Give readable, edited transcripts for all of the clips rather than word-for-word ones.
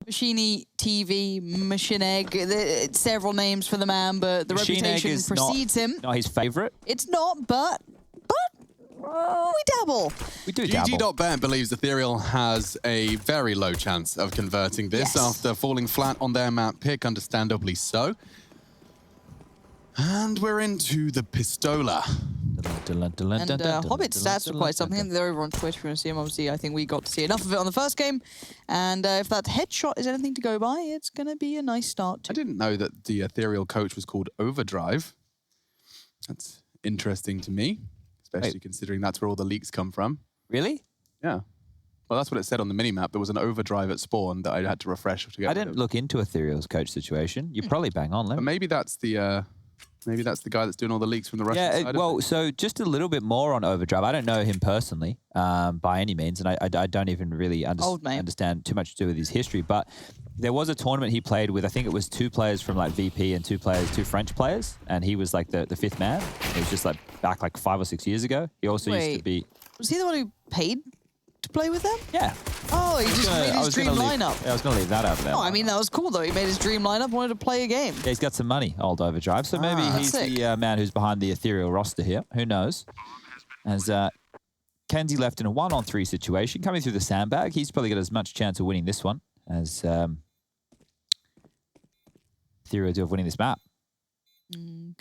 Machini TV, Machine Egg, several names for the man, but the Machine reputation precedes him. Not his favorite. It's not, but we dabble. We do dabble. GG.bet believes Ethereal has a very low chance of converting this after falling flat on their map pick, understandably so. And we're into the Pistola. And Hobbit's stats are quite something. They're over on Twitch if you want to see them. Obviously, I think we got to see enough of it on the first game. And if that headshot is anything to go by, it's going to be a nice start. I didn't know that the Ethereal coach was called Overdrive. That's interesting to me, especially considering that's where all the leaks come from. Really? Yeah. Well, that's what it said on the minimap. There was an overdrive at spawn that I had to refresh to get. I didn't look into Ethereal's coach situation. You're probably bang on, Lem. But maybe that's the guy that's doing all the leaks from the Russian side. Well, so just a little bit more on Overdrive. I don't know him personally by any means, and I don't even really understand too much to do with his history. But there was a tournament he played with. I think it was 2 players from like VP and 2 French players, and he was like the 5th man. It was just like back like 5 or 6 years ago. He also used to be. Was he the one who paid to play with them? Yeah. Oh, he just made his dream lineup. Yeah, I was going to leave that out there. Oh, I mean, that was cool, though. He made his dream lineup, wanted to play a game. Yeah, he's got some money, old Overdrive. So maybe he's the man who's behind the Ethereal roster here. Who knows? As Kenzie left in a 1-on-3 situation, coming through the sandbag, he's probably got as much chance of winning this one as Ethereal do of winning this map.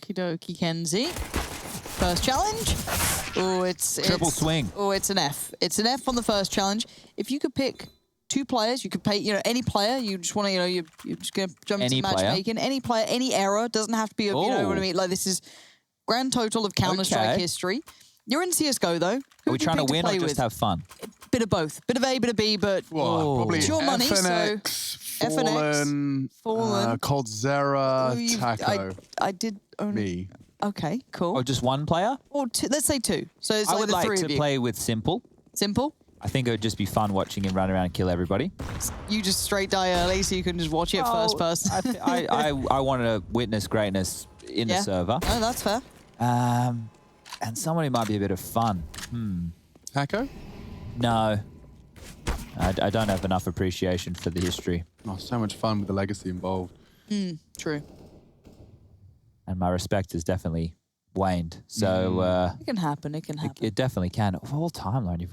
Kidoki Kenzie. First challenge. Oh, it's triple swing. Oh, it's an F. It's an F on the first challenge. If you could pick 2 players, you could pay, any player. You just want to, you're just gonna jump into matchmaking. Any player, any era. Doesn't have to be, you know what I mean. Like this is grand total of Counter-Strike history. You're in CSGO though. Are we trying to win or just have fun? Bit of both. Bit of A, bit of B, but probably it's your money. FNX, So Fallen, Coldzera, Taco. I did only. Me. Okay, cool. Or just 1 player? Or 2, let's say 2. So it's I like would the like 3 of to you. play with Simple. Simple? I think it would just be fun watching him run around and kill everybody. You just straight die early so you can just watch it first person. I want to witness greatness in the server. Oh, that's fair. And somebody might be a bit of fun. Taco? No. I don't have enough appreciation for the history. Oh, so much fun with the legacy involved. True. And my respect has definitely waned. So it can happen. It can happen. It definitely can. Of all timeline, you've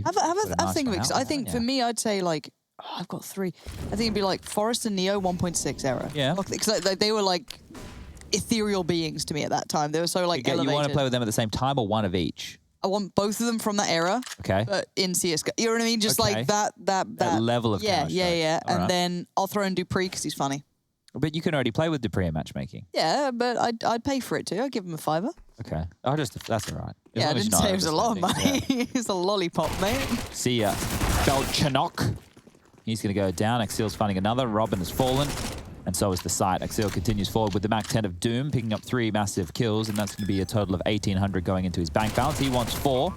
have a think of it. I think for me, I'd say like I've got 3. I think it'd be like Forest and Neo 1.6 era. Yeah. Because they were like ethereal beings to me at that time. They were so like elevated. You want to play with them at the same time or one of each? I want both of them from that era. Okay. But in CSGO, you know what I mean? Just like that level of yeah. And then I'll throw in Dupree because he's funny. But you can already play with Dupree in matchmaking. Yeah, but I'd pay for it too. I'd give him a $5. Okay. That's all right. I didn't say it was a lot of money. It's a lollipop, mate. See ya. Belchanok. He's going to go down. Axial's finding another. Robin has fallen. And so is the site. Axial continues forward with the Mach 10 of Doom, picking up 3 massive kills, and that's going to be a total of 1,800 going into his bank balance. He wants 4,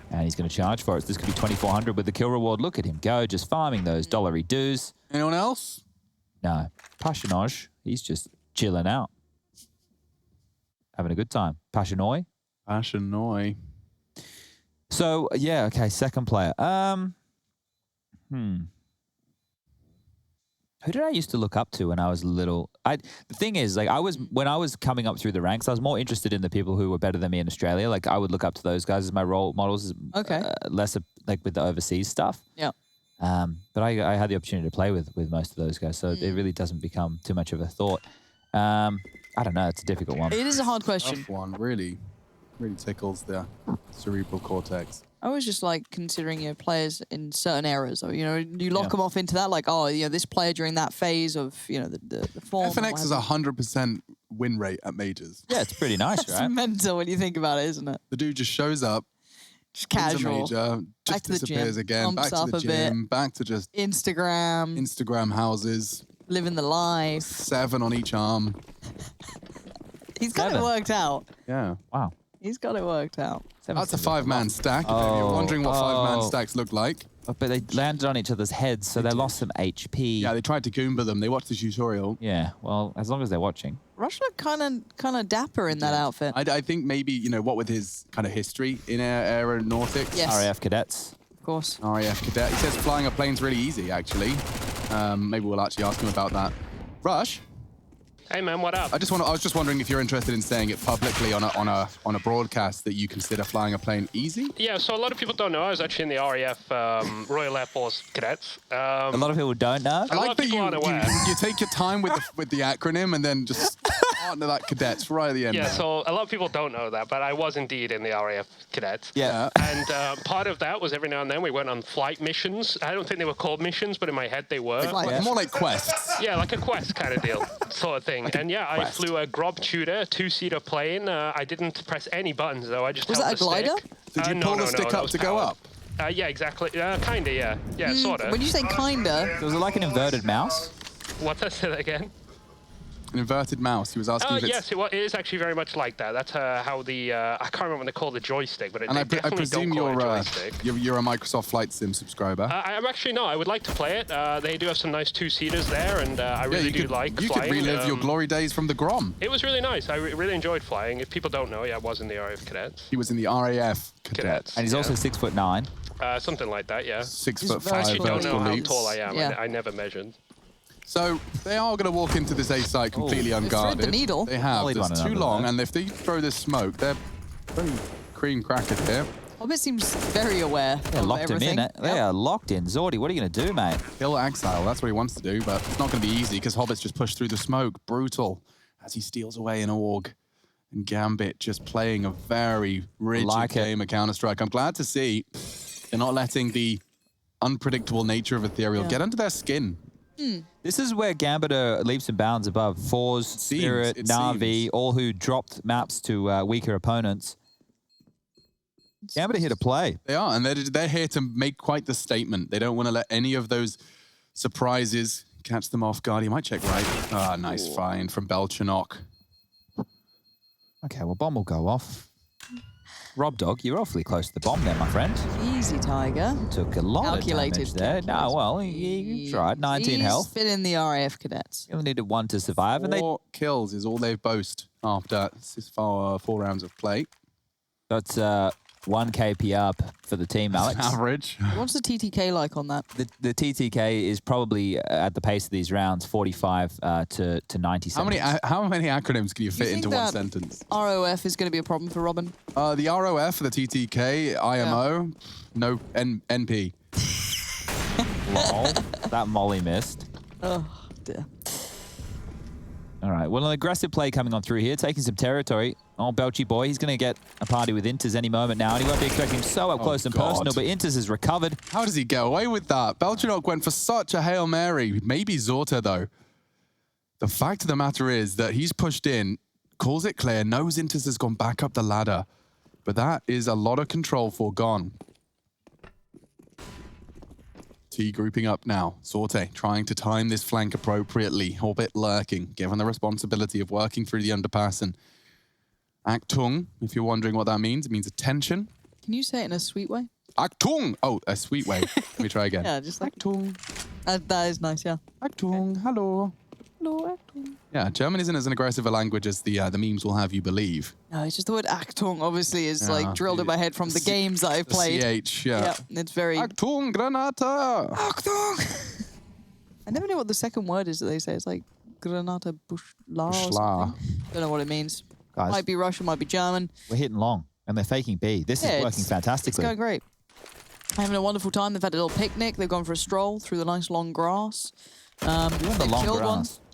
and he's going to charge for it. So this could be 2,400 with the kill reward. Look at him go, just farming those dollary dues. Anyone else? No. Pashanoj, he's just chilling out. Having a good time. Pashanoi. So, yeah, okay, second player. Who did I used to look up to when I was little? The thing is, like, when I was coming up through the ranks, I was more interested in the people who were better than me in Australia. Like, I would look up to those guys as my role models. Okay. Less like with the overseas stuff. Yeah. But I had the opportunity to play with most of those guys, so it really doesn't become too much of a thought. I don't know. It's a difficult one. It is a hard question. Tough one, really tickles the cerebral cortex. I was just like considering players in certain eras, or you lock them off into that, like this player during that phase of the form. FNX is 100% win rate at majors. Yeah, it's pretty nice, right? It's mental when you think about it, isn't it? The dude just shows up, just casual, major, just disappears again, back to the gym, back to just Instagram houses, living the life. 7 on each arm. He's got it worked out. Yeah. Wow. He's got it worked out. That's a 5-man stack. If you're wondering what 5-man stacks look like. But they landed on each other's heads, so they lost some HP. Yeah, they tried to Goomba them. They watched the tutorial. Yeah, well, as long as they're watching. Rush looked kind of dapper in that outfit. I think maybe, what with his kind of history in aeronautics. Yes. RAF cadets. Of course. RAF cadet. He says flying a plane's really easy, actually. Maybe we'll actually ask him about that. Rush? Hey man, what up? I was just wondering if you're interested in saying it publicly on a broadcast that you consider flying a plane easy. Yeah, so a lot of people don't know I was actually in the RAF Royal Air Force Cadets. A lot of people don't know. I like that you take your time with the acronym and then just partner that cadets right at the end. Yeah, there. so a lot of people don't know that, but I was indeed in the RAF Cadets. Yeah. And part of that was every now and then we went on flight missions. I don't think they were called missions, but in my head they were. More like quests. Yeah, like a quest kind of deal, sort of thing. And yeah, I flew a Grob Tudor 2-seater plane. I didn't press any buttons though. I just held the stick. Was that a glider? Did you pull the stick up to go up? Yeah, exactly. Kinda, yeah. Yeah, sorta. When you say kinda... So was it like an inverted mouse? What's that? Say that again? An inverted mouse. He was asking if it's... Yes, it is actually very much like that. That's how the... I can't remember what they call the joystick, but And I definitely presume don't call it a joystick. you're a Microsoft Flight Sim subscriber. I'm actually not. I would like to play it. They do have some nice two-seaters there, and I really do like You flying. could relive your glory days from the Grom. It was really nice. I really enjoyed flying. If people don't know, yeah, I was in the RAF Cadets. He was in the RAF Cadets. And he's also 6'9". Something like that, yeah. 6'5". I actually don't know how vertical tall I am. Yeah. I never measured. So they are going to walk into this A site completely unguarded. thread the needle. They have. Bullied one It's too another, long, though. and if they throw this smoke, they're very cream crackers here. Hobbit seems very aware They're of locked everything. him in. They are locked in. Zordy, what are you going to do, mate? Kill Exile, that's what he wants to do, but it's not going to be easy because Hobbit's just pushed through the smoke. Brutal as he steals away an Org. And Gambit just playing a very rigid game of Counter-Strike. I'm glad to see they're not letting the unpredictable nature of Ethereal get under their skin. This is where Gambit are leaps and bounds above Fours, Spirit, it Na'Vi, seems. all who dropped maps to weaker opponents. Gambit are here to play. They are, and they're here to make quite the statement. They don't want to let any of those surprises catch them off guard. He might check right. Ah, nice find from Belchanok. Okay, well, bomb will go off. Rob Dog, you're awfully close to the bomb there, my friend. Easy, Tiger. Took a lot of damage there. No, well, he tried. 19 health. He's been in the RAF Cadets. You only needed one to survive. And 4 kills is all they boast after 4 rounds of play. that's 1 KP up for the team, Alex. Average. What's the TTK like on that? The TTK is probably at the pace of these rounds, 45 to 90 seconds. How many acronyms can you fit think into one that- sentence? ROF is going to be a problem for Robin. The ROF, the TTK, IMO, no NP. Lol. That Molly missed. Oh, dear. All right, well, an aggressive play coming on through here, taking some territory. Oh, Belchy boy, he's going to get a party with Inters any moment now, and he won't be expecting him so up close and God. personal, but Inters has recovered. How does he get away with that? Belchanok went for such a Hail Mary. Maybe Zorta, though. The fact of the matter is that he's pushed in, calls it clear, knows Inters has gone back up the ladder. But that is a lot of control foregone. T grouping up now. Sorte trying to time this flank appropriately. Orbit lurking, given the responsibility of working through the underpass. And Achtung, if you're wondering what that means, it means attention. Can you say it in a sweet way? Achtung! Oh, a sweet way. Let me try again. Yeah, just like... Achtung. that is nice, yeah. Achtung. Hello. Hello, Achtung. Yeah, German isn't as an aggressive a language as the memes will have you believe. No, it's just the word Achtung, obviously, is like drilled in my head from the games that I've played. CH, yeah. Yeah, it's very... Achtung, Granata! Achtung! I never know what the second word is that they say. It's like Granata Bushla or Bushla. something. Don't know what it means. Guys, Might be Russian, might be German. we're hitting long, and they're faking B. This is working It's fantastically. going great. Having a wonderful time. They've had a little picnic. They've gone for a stroll through the nice long grass. You want the they've long killed grass. one.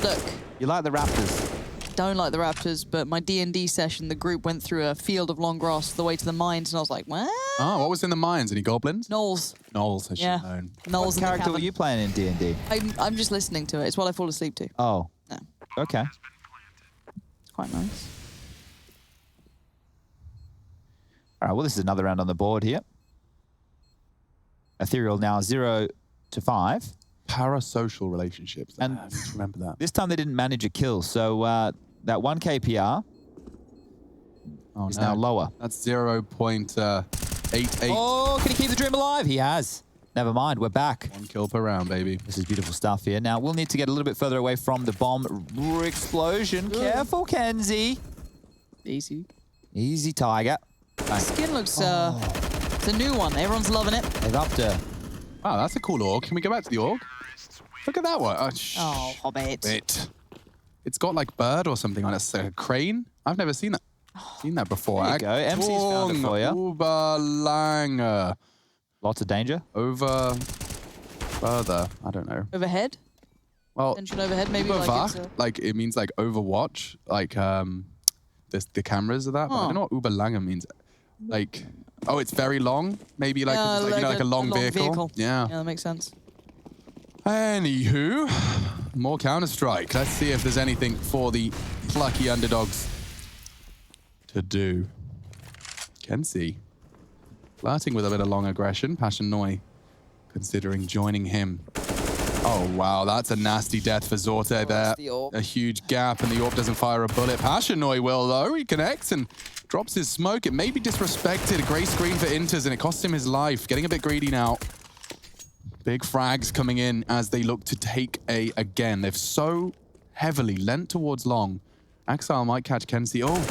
Look, You like the Raptors. don't like the Raptors, but my D&D session, the group went through a field of long grass the way to the mines, and I was like, what? Oh, what was in the mines? Any goblins? Knowles. Knowles, I should Yeah. have known. Knowles in the Character were cabin. you playing in D&D? I'm just listening to it. It's what I fall asleep to. Oh. No. Okay. It's quite nice. All right, well, this is another round on the board here. Ethereal now 0 to 5. Parasocial relationships. And- Just remember that. This time they didn't manage a kill, so that 1 KPR Oh, is no. now lower. That's 0.88. Oh, can he keep the dream alive? He has. Never mind, we're back. 1 kill per round, baby. This is beautiful stuff here. Now, we'll need to get a little bit further away from the bomb explosion. Careful, Kenzie. Easy. Easy, Tiger. Skin looks, it's a new one. Everyone's loving it. They've upped her. Wow, that's a cool org. Can we go back to the org? Look at that one. Oh, Hobbit. It's got like bird or something on it. It's like a crane. I've never seen that before. There you go. MC's found it for you. Overlanger. Lots of danger. Over. Further. I don't know. Overhead? Well, Tension overhead, maybe like it means like overwatch, like the cameras of that. But I don't know what Überlange means. Like, oh, it's very long. Maybe like, like a long vehicle. Yeah. Yeah, that makes sense. Anywho, more Counter-Strike. Let's see if there's anything for the plucky underdogs to do. Kenzie flirting with a bit of long aggression. Passion Noi considering joining him. Oh, wow, that's a nasty death for Zorte there. A huge gap, and the AWP doesn't fire a bullet. Passion Noi will, though. He connects and drops his smoke. It may be disrespected. A grey screen for Inters, and it costs him his life. Getting a bit greedy now. Big frags coming in as they look to take A again. They've so heavily lent towards long. Axile might catch Kenzie. Oh,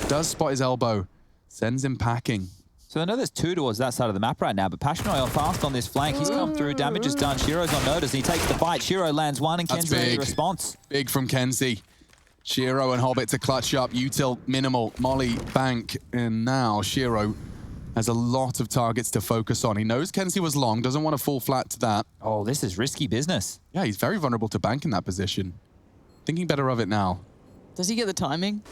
does spot his elbow. Sends him packing. So I know there's two towards that side of the map right now, but Passionoi on fast on this flank. He's come through, damage is done. Shiro's on notice, and he takes the bite. Shiro lands one, and Kenzie has a response. Big from Kenzie. Shiro and Hobbit to clutch up. Util minimal. Molly, bank, and now Shiro has a lot of targets to focus on. He knows Kenzie was long, doesn't want to fall flat to that. Oh, this is risky business. Yeah, he's very vulnerable to bank in that position. Thinking better of it now. Does he get the timing?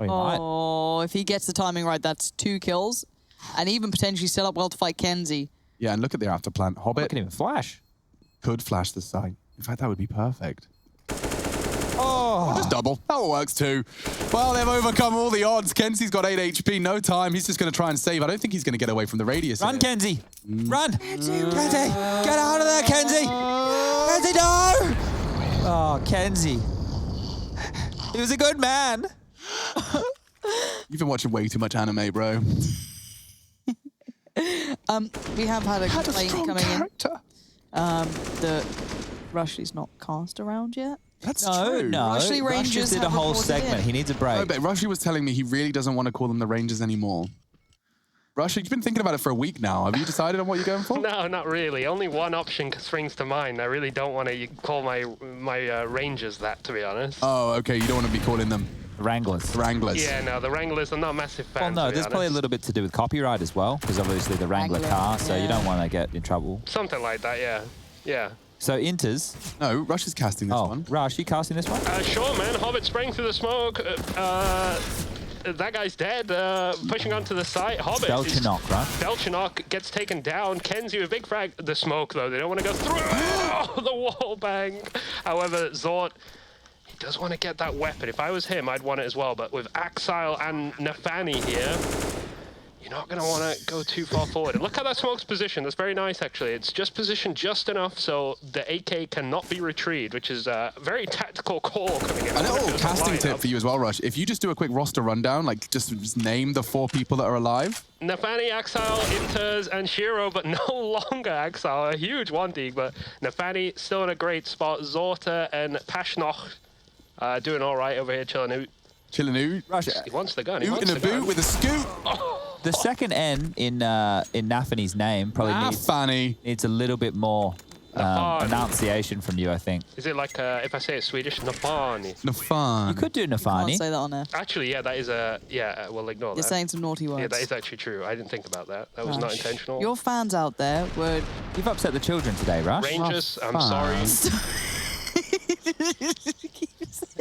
Oh, he might. If he gets the timing right, that's 2 kills. And even potentially set up well to fight Kenzie. Yeah, and look at the after plant. Hobbit can even flash. Could flash the side. In fact, that would be perfect. Oh, just double. That works too. Well, they've overcome all the odds. Kenzie's got 8 HP, no time. He's just going to try and save. I don't think he's going to get away from the radius. Run, Kenzie. Run. Kenzie, get out of there, Kenzie. Kenzie, no. Oh, Kenzie. He was a good man. You've been watching way too much anime, bro. We have had a complaint coming character. in. The Rushley's not cast around yet. That's true. No, Rushley Rangers did a whole segment. He needs a break. No, but Rushley was telling me he really doesn't want to call them the Rangers anymore. Rushley, you've been thinking about it for a week now. Have you decided on what you're going for? No, not really. Only one option springs to mind. I really don't want to call my Rangers that, to be honest. Oh, okay. You don't want to be calling them Wranglers. Wranglers. Yeah, no, the Wranglers, I'm not a massive fan. Well, no, there's probably a little bit to do with copyright as well, because obviously the Wrangler car, so you don't want to get in trouble. Something like that, yeah. Yeah. So Inters. No, Rush is casting this one. Rush, you casting this one? Sure, man. Hobbit sprang through the smoke. That guy's dead. Pushing onto the site. Hobbit. Belchinok, right? Belchinok gets taken down. Kenzie with big frag. The smoke, though. They don't want to go through the wall bang. However, Zort, he does want to get that weapon. If I was him, I'd want it as well. But with Axile and Nafani here, you're not going to want to go too far forward. And look how that smoke's positioned. That's very nice, actually. It's just positioned just enough so the AK cannot be retrieved, which is a very tactical call coming in. A little casting tip for you as well, Rush. If you just do a quick roster rundown, like just name the 4 people that are alive. Nafani, Axile, Inters, and Shiro, but no longer Axile. A huge 1D, but Nafani still in a great spot. Zorta and Pashnoch doing all right over here, chilling out. Chilling out. He wants the gun. He wants in a boot with a scoop. The second N in Nafani's name probably needs a little bit more enunciation from you, I think. Is it like, if I say it Swedish, Nafani? Nafani. You could do Nafani. Can't say that on there. Actually, yeah, that is a, we'll ignore that. You're saying some naughty words. Yeah, that is actually true. I didn't think about that. That was not intentional. Your fans out there would... You've upset the children today, Rush. Rangers, I'm sorry.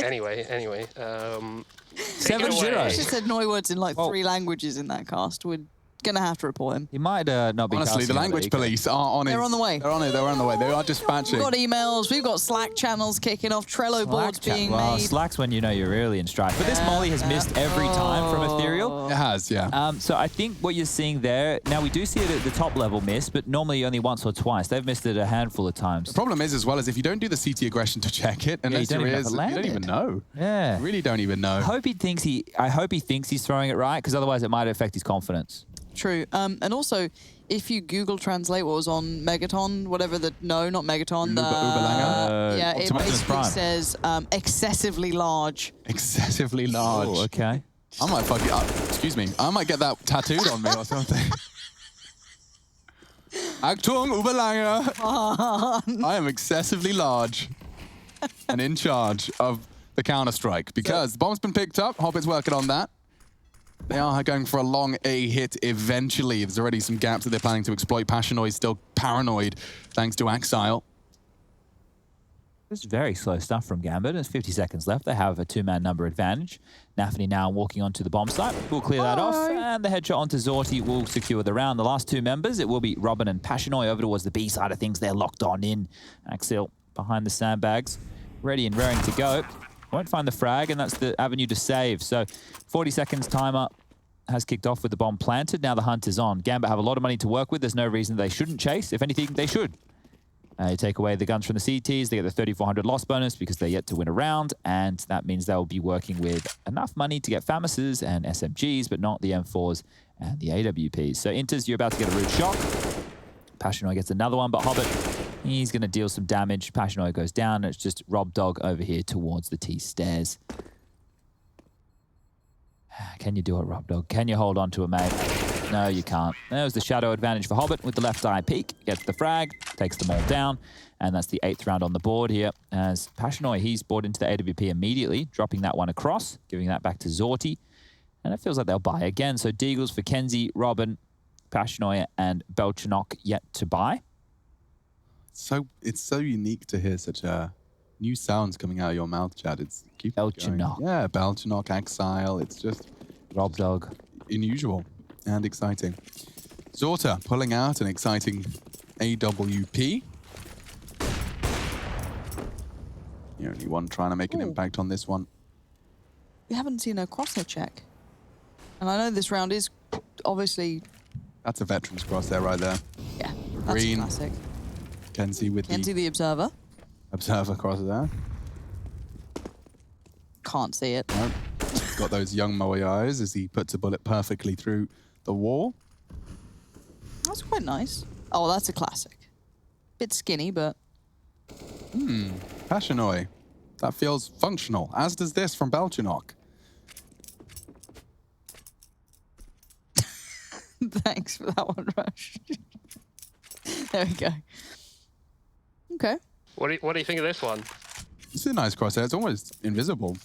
Anyway. 7-0. I just said Noi words in like 3 languages in that cast. We're gonna have to report him. He might not be. Honestly, the language police are on it. They're on the way. They're on it. They're on the way. They are dispatching. We've got emails. We've got Slack channels kicking off. Trello boards being made. Slack's when you know you're really in strife. But this Molly has missed every time from Ethereal. It has, yeah. So I think what you're seeing there, now we do see it at the top level miss, but normally only once or twice. They've missed it a handful of times. The problem is, as well, as if you don't do the CT aggression to check it, and you don't even know. Yeah. You really don't even know. I hope he thinks he's throwing it right, because otherwise it might affect his confidence. True. And also, if you Google Translate what was on Megaton, whatever not Megaton. Yeah, it basically says excessively large. Excessively large. Oh, okay. I might fuck it up. Excuse me. I might get that tattooed on me or something. Achtung, Überlange. I am excessively large and in charge of the Counter-Strike because the bomb's been picked up. Hobbit's working on that. They are going for a long A hit eventually. There's already some gaps that they're planning to exploit. Passionoid still paranoid thanks to Axile. This is very slow stuff from Gambit. There's 50 seconds left. They have a 2-man number advantage. Nafany now walking onto the bomb site. We'll clear that off. And the headshot onto Zorti will secure the round. The last 2 members, it will be Robin and Passionoid over towards the B side of things. They're locked on in. Axile behind the sandbags, ready and raring to go. Won't find the frag, and that's the avenue to save. So 40 seconds timer has kicked off with the bomb planted. Now the hunt is on. Gambit have a lot of money to work with. There's no reason they shouldn't chase. If anything, they should. You take away the guns from the CTs, they get the 3,400 loss bonus because they're yet to win a round, and that means they'll be working with enough money to get FAMASs and SMGs, but not the M4s and the AWPs. So Inters, you're about to get a root shock. Passionoid gets another one, but Hobbit, he's going to deal some damage. Passionoid goes down. It's just Rob Dog over here towards the T stairs. Can you do it, Rob Dog? Can you hold on to a mate? No, you can't. There's the shadow advantage for Hobbit with the left eye peek. Gets the frag, takes them all down. And that's the 8th round on the board here. As Passionoid, he's bought into the AWP immediately, dropping that one across, giving that back to Zorti. And it feels like they'll buy again. So Deagles for Kenzie, Robin, Passionoid, and Belchanok yet to buy. So it's so unique to hear such new sounds coming out of your mouth, Chad. It's keep Belchanok. Yeah, Belchanok, Axile. It's just Rob Dog. Unusual and exciting. Zorta pulling out an exciting AWP. The only one trying to make an impact on this one. We haven't seen a crosshair check. And I know this round is obviously... That's a veteran's crosshair right there. Yeah, that's Green. a classic. Kenzie with Kenzie the Observer. Observer crosshair. Can't see it. Nope. He's got those young Moe eyes as he puts a bullet perfectly through the wall. That's quite nice. Oh, that's a classic. Bit skinny, but... Passionoid. That feels functional, as does this from Belchanok. Thanks for that one, Rush. There we go. Okay. What do you think of this one? This is a nice crosshair. It's almost invisible.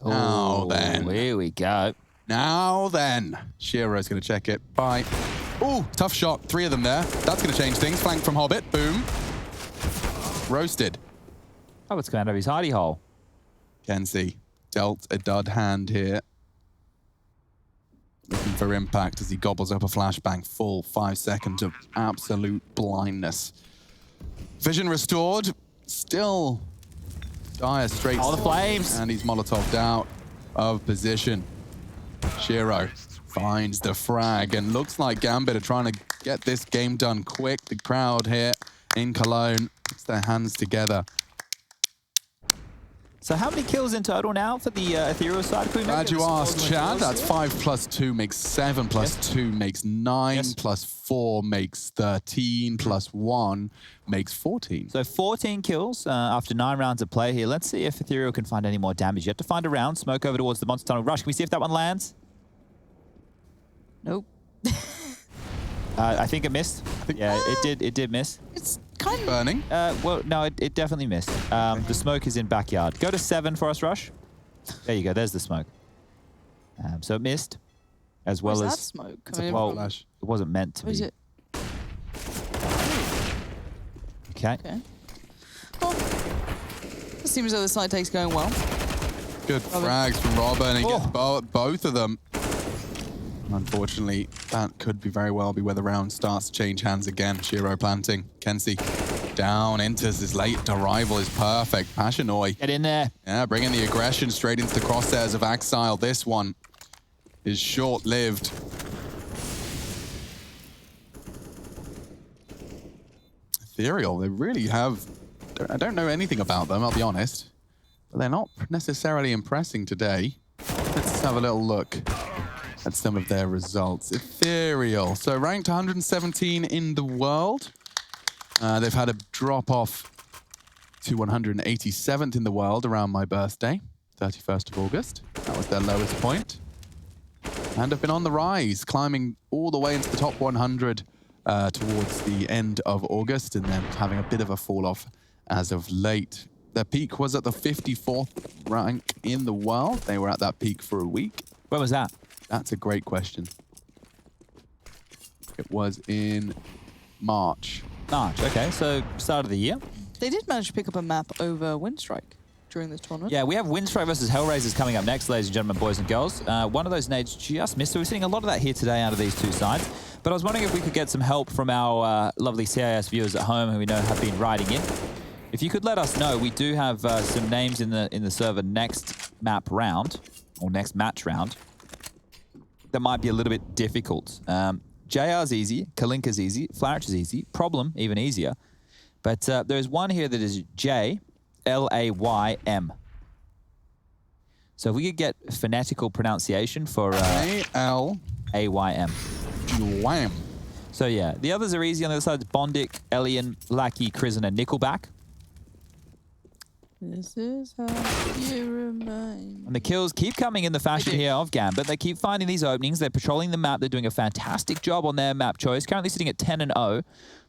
Now then. Here we go. Now then. Shiro's going to check it. Bye. Ooh, tough shot. 3 of them there. That's going to change things. Flank from Hobbit. Boom. Roasted. Hobbit's going out of his hidey hole. Kenzie dealt a dud hand here. Looking for impact as he gobbles up a flashbang. Full 5 seconds of absolute blindness. Vision restored. Still dire straight. All the flames. And he's Molotov'd out of position. Shiro finds the frag and looks like Gambit are trying to get this game done quick. The crowd here in Cologne puts their hands together. So how many kills in total now for the Ethereal side? Glad you asked, Chad. That's 5 plus 2 makes 7, plus 2 makes 9, plus 4 makes 13, plus 1 makes 14. So 14 kills after 9 rounds of play here. Let's see if Ethereal can find any more damage. You have to find a round. Smoke over towards the monster tunnel. Rush, can we see if that one lands? Nope. I think it missed. Yeah, it did miss. It's kind of... Burning. Well, no, it definitely missed. The smoke is in backyard. Go to 7 for us, Rush. There you go. There's the smoke. So it missed, as well Where's as... that smoke? It's a Well, flash. it wasn't meant to Where is be. it? Okay. Okay. Well, it seems as though the side take's going well. Good frags from Robin. He gets both of them. Unfortunately, that could be very well be where the round starts to change hands again. Shiro planting. Kenzie down, enters his late arrival is perfect. Passionoid. Get in there. Yeah, bringing the aggression straight into the crosshairs of Axile. This one is short-lived. Ethereal, they really have... I don't know anything about them, I'll be honest. But they're not necessarily impressing today. Let's have a little look at some of their results. Ethereal, so ranked 117 in the world. They've had a drop off to 187th in the world around my birthday, 31st of August. That was their lowest point. And have been on the rise, climbing all the way into the top 100 towards the end of August, and then having a bit of a fall off as of late. Their peak was at the 54th rank in the world. They were at that peak for a week. Where was that? That's a great question. It was in March. March, okay, so start of the year. They did manage to pick up a map over Windstrike during this tournament. Yeah, we have Windstrike versus Hellraisers coming up next, ladies and gentlemen, boys and girls. One of those nades just missed, so we're seeing a lot of that here today out of these two sides. But I was wondering if we could get some help from our lovely CIS viewers at home who we know have been writing in. If you could let us know, we do have some names in the server next map round, or next match round, that might be a little bit difficult. JR's easy, Kalinka's easy, Flourish is easy, Problem even easier. But there's one here that is J-L-A-Y-M. So if we could get phonetical pronunciation for A-L-A-Y-M. Wham. So yeah, the others are easy. On the other side, Bondic, Elian, Lackey, Krisen, and Nickelback. This is how you remind. And the kills keep coming in the fashion here of Gambit. They keep finding these openings. They're patrolling the map. They're doing a fantastic job on their map choice. Currently sitting at 10-0.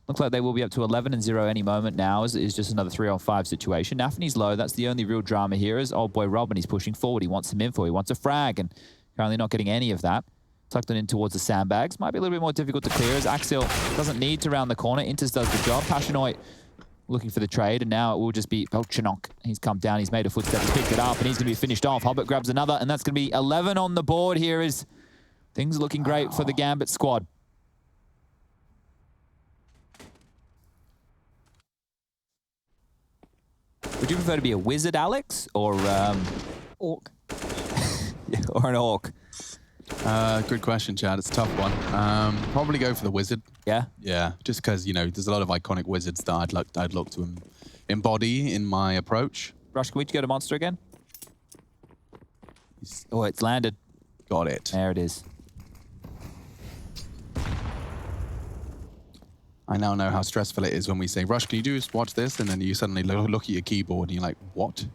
Looks like they will be up to 11-0 any moment now. Is just another 3-on-5 situation. Nafany's low. That's the only real drama here is old boy Robin. He's pushing forward. He wants some info. He wants a frag. And currently not getting any of that. Tucked it in towards the sandbags. Might be a little bit more difficult to clear as Axial doesn't need to round the corner. Inters does the job. Passionoi looking for the trade, and now it will just be Chinook. He's come down, he's made a footstep, he's picked it up, and he's going to be finished off. Hobbit grabs another, and that's going to be 11 on the board here. Is things looking great for the Gambit squad. Would you prefer to be a wizard, Alex, or Orc? or an orc? Good question, Chad. It's a tough one. Probably go for the wizard. Yeah? Yeah, just because, you know, there's a lot of iconic wizards that I'd look to embody in my approach. Rush, can we go to monster again? Oh, it's landed. Got it. There it is. I now know how stressful it is when we say, Rush, can you just watch this? And then you suddenly look at your keyboard and you're like, what?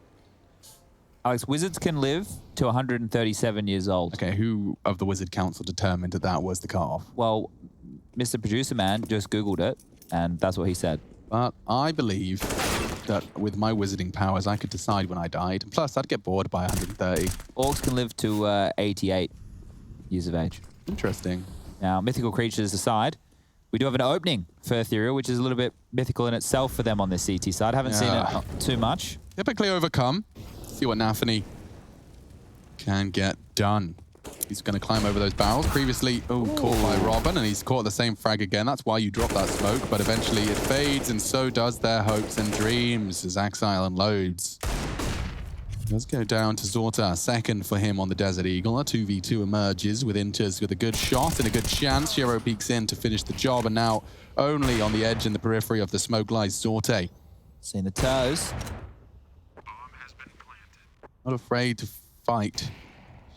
Alex, wizards can live to 137 years old. Okay, who of the Wizard Council determined that was the cutoff? Well, Mr. Producer Man just Googled it, and that's what he said. But I believe that with my wizarding powers, I could decide when I died. And plus, I'd get bored by 130. Orcs can live to 88 years of age. Interesting. Now, mythical creatures aside, we do have an opening for Ethereal, which is a little bit mythical in itself for them on this CT side. Haven't seen it too much. Typically overcome. See what Nafany can get done. He's going to climb over those barrels. Previously, caught by Robin, and he's caught the same frag again. That's why you drop that smoke, but eventually it fades, and so does their hopes and dreams as Axile unloads. Let's go down to Zorta. Second for him on the Desert Eagle. A 2v2 emerges with Inters with a good shot and a good chance. Shiro peeks in to finish the job, and now only on the edge in the periphery of the smoke lies Zorte. Seeing the toes. Not afraid to fight.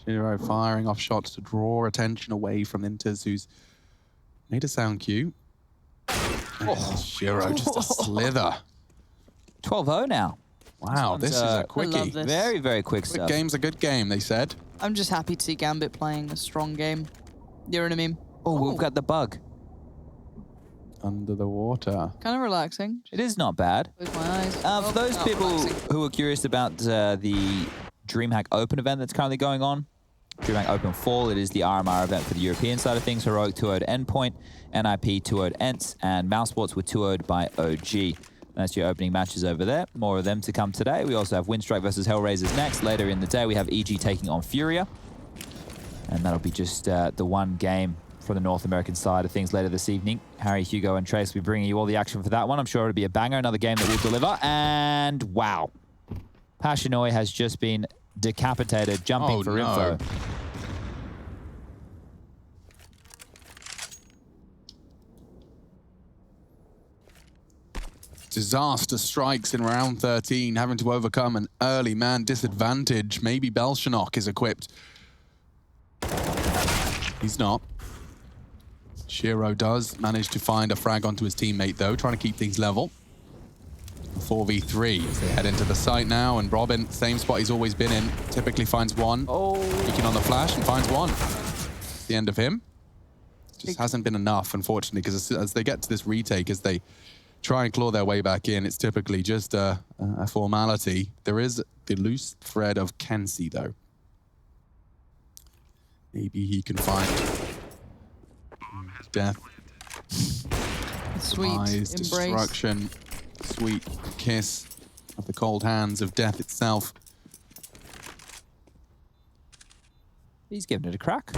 Shiro firing off shots to draw attention away from Inters, who's made a sound cue. Shiro just a slither. 12-0 now. Wow, this is a quickie. Very, very quick Quick stuff. game's a good game, they said. I'm just happy to see Gambit playing a strong game. You know what I mean? Oh, we've got the bug. Under the water. Kind of relaxing. It is not bad. Close my eyes. For those not people relaxing. who are curious about the DreamHack Open event that's currently going on, DreamHack Open Fall, it is the RMR event for the European side of things. Heroic 2-0'd Endpoint, NIP 2-0'd Ents, and Mousesports were 2-0'd by OG. That's your opening matches over there. More of them to come today. We also have Windstrike versus Hellraisers next. Later in the day, we have EG taking on Furia. And that'll be just the one game for the North American side of things later this evening. Harry, Hugo, and Trace will be bringing you all the action for that one. I'm sure it'll be a banger. Another game that will deliver. And wow. Passionoi has just been decapitated, jumping for info. Disaster strikes in round 13, having to overcome an early man disadvantage. Maybe Belshanok is equipped. He's not. Shiro does manage to find a frag onto his teammate, though, trying to keep things level. 4v3 as they head into the site now, and Robin, same spot he's always been in, typically finds one. Peeking on the flash and finds one. The end of him. Just hasn't been enough, unfortunately, because as they get to this retake, as they try and claw their way back in, it's typically just a formality. There is the loose thread of Kenzie, though. Maybe he can find death. Sweet Demise, embrace. destruction, sweet kiss of the cold hands of death itself. He's giving it a crack.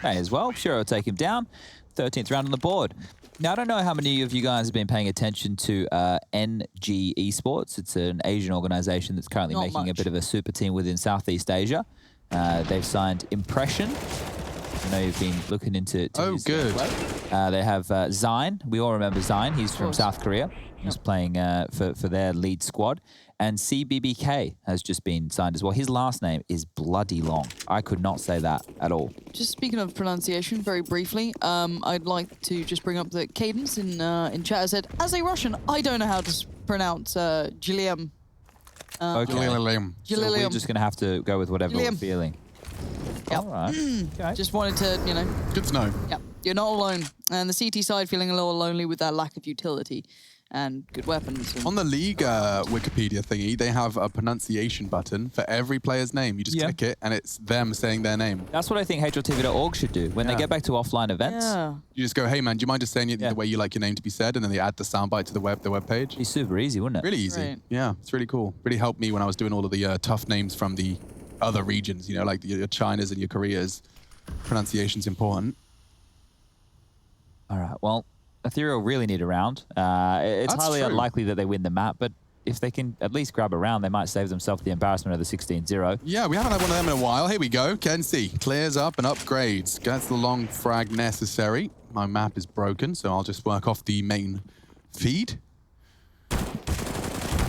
May as well. Sure, I'll take him down. 13th round on the board. Now, I don't know how many of you guys have been paying attention to NG Esports. It's an Asian organization that's currently making a bit of a super team within Southeast Asia. They've signed Impression. I know you've been looking into Oh, good. They have Zine. We all remember Zine. He's from South Korea. He's playing for their lead squad. And CBBK has just been signed as well. His last name is bloody long. I could not say that at all. Just speaking of pronunciation, very briefly, I'd like to just bring up that Cadence in chat said, as a Russian, I don't know how to pronounce Gilliam. Okay. So we're just going to have to go with whatever we're feeling. Yep. All right. Okay. Just wanted to, you know. Good to know. Yeah, you're not alone. And the CT side feeling a little lonely with that lack of utility and good weapons. On the league Wikipedia thingy, they have a pronunciation button for every player's name. You just click it, and it's them saying their name. That's what I think HLTV.org should do. When they get back to offline events, you just go, hey, man, do you mind just saying it the way you like your name to be said? And then they add the soundbite to the web page. It'd be super easy, wouldn't it? Really easy. Right. Yeah, it's really cool. Really helped me when I was doing all of the tough names from the other regions, you know, like your Chinas and your Koreas. Pronunciation's important. All right, well, Ethereal really need a round. It's highly unlikely that they win the map, but if they can at least grab a round, they might save themselves the embarrassment of the 16-0. Yeah, we haven't had one of them in a while. Here we go. Kenzie clears up and upgrades. Gets the long frag necessary. My map is broken, so I'll just work off the main feed.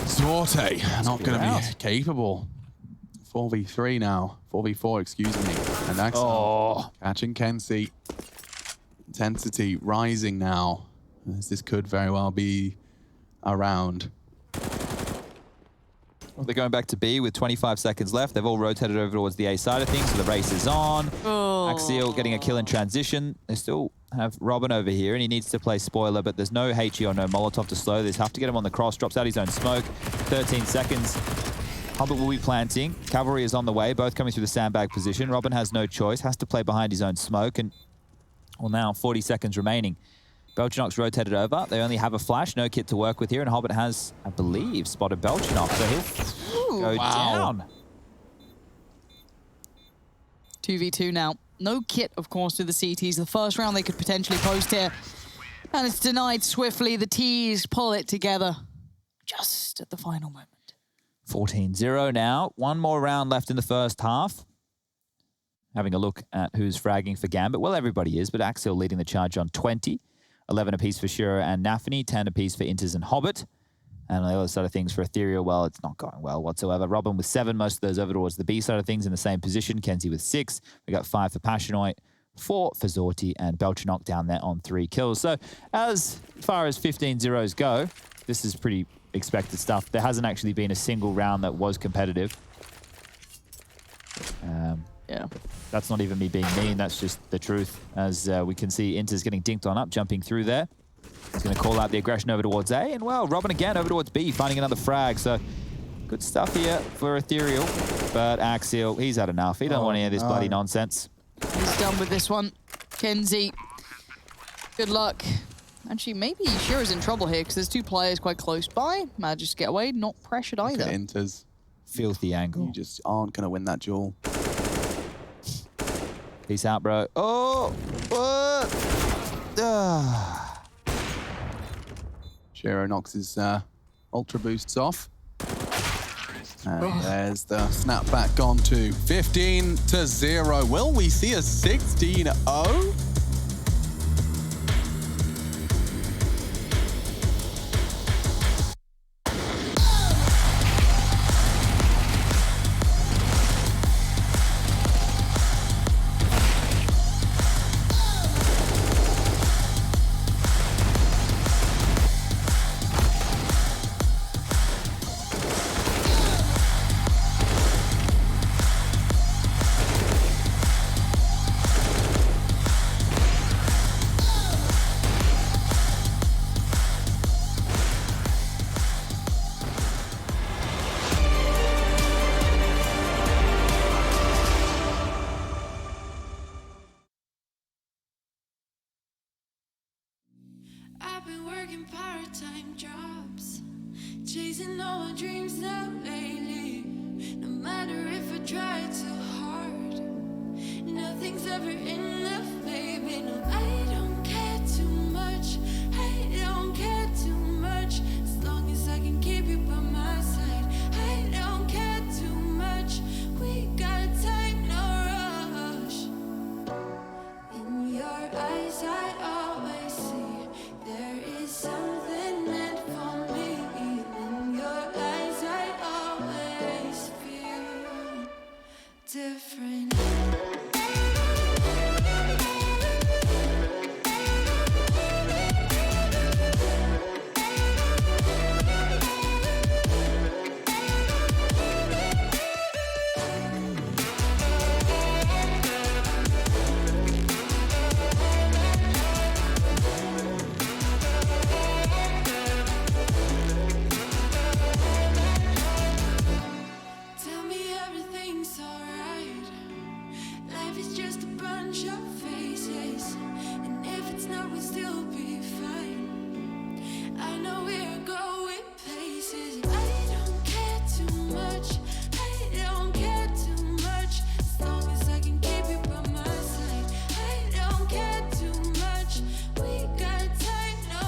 Sorte, not going to be capable. 4v3 now. 4v4, excuse me. And Axel catching Kenzie. Intensity rising now, as this could very well be a round. Well, they're going back to B with 25 seconds left. They've all rotated over towards the A side of things, so the race is on. Axial getting a kill in transition. They still have Robin over here, and he needs to play spoiler, but there's no HE or no Molotov to slow this. Have to get him on the cross. Drops out his own smoke. 13 seconds. Hubbard will be planting. Cavalry is on the way, both coming through the sandbag position. Robin has no choice, has to play behind his own smoke, and well, now 40 seconds remaining. Belchinok's rotated over. They only have a flash, no kit to work with here, and Hobbit has, I believe, spotted Belchinok, so he'll go down. 2v2 now. No kit, of course, to the CTs. The first round they could potentially post here. And it's denied swiftly. The Ts pull it together just at the final moment. 14-0 now. One more round left in the first half. Having a look at who's fragging for Gambit. Well, everybody is, but Axial leading the charge on 20. 11 apiece for Shura and Nafany. 10 apiece for Inters and Hobbit. And on the other side of things for Ethereal, well, it's not going well whatsoever. Robin with 7, most of those over towards the B side of things in the same position. Kenzie with 6. We got 5 for Passionoit, 4 for Zorti, and Belchinok down there on 3 kills. So as far as 15-0s go, this is pretty expected stuff. There hasn't actually been a single round that was competitive. Yeah. That's not even me being mean, that's just the truth. As we can see, Inter's getting dinked on up, jumping through there. He's going to call out the aggression over towards A, and well, Robin again over towards B, finding another frag. So good stuff here for Ethereal, but Axial, he's had enough. He don't want any of this bloody nonsense. He's done with this one. Kenzie, good luck. Actually, maybe Shira's in trouble here because there's 2 players quite close by. Manages to get away, not pressured either. Inters. Filthy angle. You just aren't going to win that duel. Peace out, bro. Oh! What? Shiro knocks his ultra boosts off. And there's the snapback gone to 15-0. Will we see a 16-0? working part-time jobs, chasing all my dreams out lately. No matter if I try too hard, nothing's ever enough, baby. No, I don't care too much. I don't care too much. As long as I can keep you by my side, I don't care too much. We got time, no rush. In your eyes, I always see there is something meant for me. In your eyes, I always feel different. Tell me everything's alright. Life is just a bunch of faces, and if it's not, we'll still be fine. I know we're going places. I don't care too much. I don't care too much. As long as I can keep you by my side, I don't care too much. We got time, no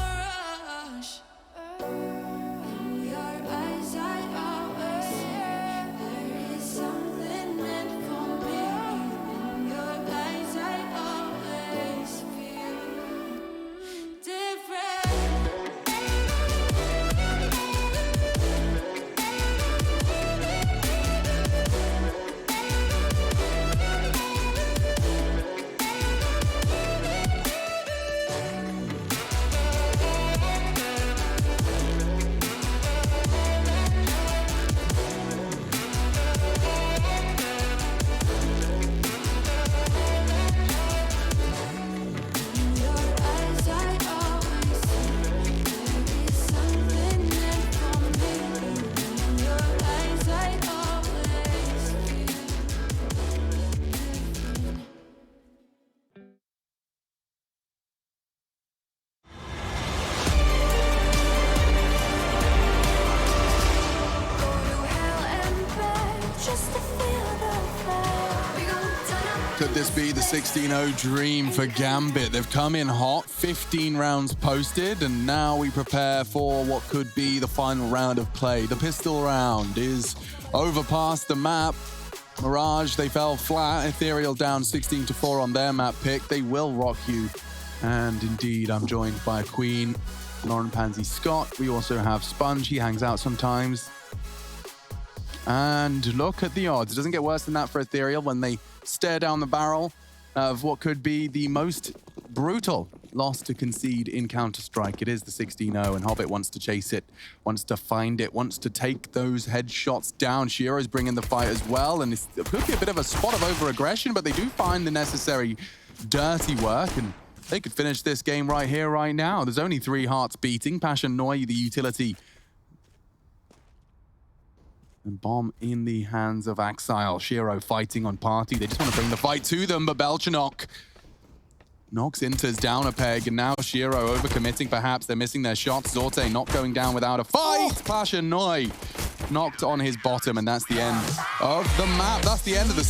rush. In your eyes, I always see there is something meant for me. In your eyes, I always feel different. In your eyes, I always see there is something meant for me. In your eyes, I always feel different. Go to hell and back just to feel the fire. We gon' turn up. Could this be the 16-0 dream for Gambit? They've come in hot, 15 rounds posted, and now we prepare for what could be the final round of play. The pistol round is Overpass the map. Mirage, they fell flat. Ethereal down 16-4 on their map pick. They will rock you. And indeed, I'm joined by Queen, Lauren Pansy Scott. We also have Sponge. He hangs out sometimes. And look at the odds. It doesn't get worse than that for Ethereal when they stare down the barrel of what could be the most brutal loss to concede in Counter-Strike. It is the 16-0, and Hobbit wants to chase it, wants to find it, wants to take those headshots down. Shiro's bringing the fight as well, and it could be a bit of a spot of over-aggression, but they do find the necessary dirty work, and they could finish this game right here, right now. There's only 3 hearts beating. Passion Noi, the utility. And bomb in the hands of Axile. Shiro fighting on Party. They just want to bring the fight to them, but Belchanok knocks Inters down a peg, and now Shiro overcommitting perhaps. They're missing their shots. Zorte not going down without a fight. Passion Noi knocked on his bottom, and that's the end of the map. That's the end of the